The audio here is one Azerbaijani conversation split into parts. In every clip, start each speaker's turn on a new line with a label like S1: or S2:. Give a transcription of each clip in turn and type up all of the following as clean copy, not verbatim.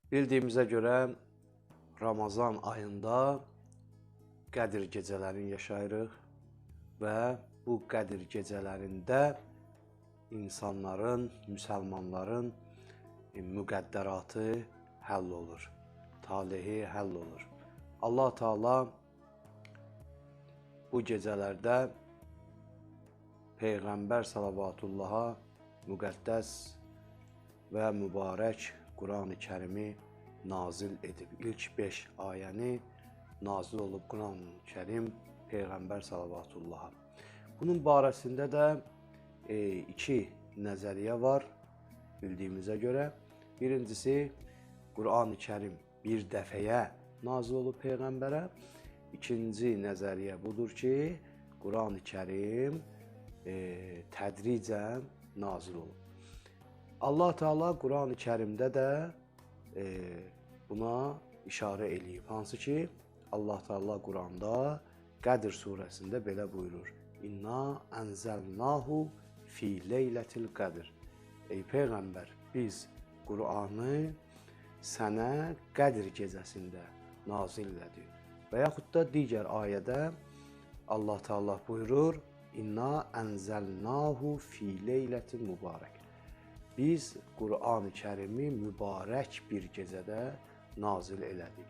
S1: Bildiyimizə görə Ramazan ayında Qədir gecələrini yaşayırıq və bu Qədir gecələrində insanların, müsəlmanların müqəddəratı həll olur, talehi həll olur. Allah Teala bu gecələrdə Peyğəmbər Salavatullaha müqəddəs və mübarək Quran-ı Kərimi nazil edib. İlk 5 ayəni nazil olub Quran-ı Kərim Peyğəmbər Salavatullaha. Bunun barəsində də iki nəzəriyyə var bildiyimizə görə. Birincisi, Quran-ı Kərim bir dəfəyə nazil olub Peyğəmbərə. İkinci nəzəriyyə budur ki, Quran-ı Kərim tədricən nazil olub. Allah Teala Quran-ı Kərimdə də buna işarə eləyib. Hansı ki, Allah Teala Quranda Qədr surəsində belə buyurur. İnna ənzəlnahu fi leylətil qədr. Ey Peyğəmbər, biz Qur'anı sənə Qədr gecəsində nazil elədik. Və yaxud da digər ayədə Allah Teala buyurur. İnna ənzəlnahu fi leylətil mübarək. Biz Quran-ı Kərimi mübarək bir gecədə nazil elədik.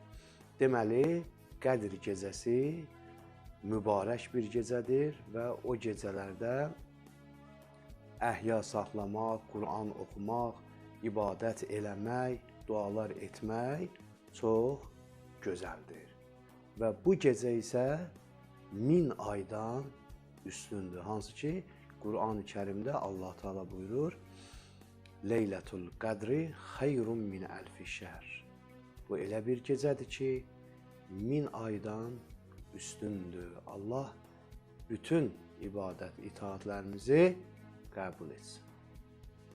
S1: Deməli, Qədr gecəsi mübarək bir gecədir və o gecələrdə əhya saxlamaq, Quran oxumaq, ibadət eləmək, dualar etmək çox gözəldir. Və bu gecə isə 1000 aydan üstündür. Hansı ki, Quran-ı Kərimdə Allah Teala buyurur. Leylətul qədri xeyrun min əlfi şəhr. Bu elə bir gecədir ki, 1000 aydan üstündür. Allah bütün ibadət, itaatlərimizi qəbul etsin.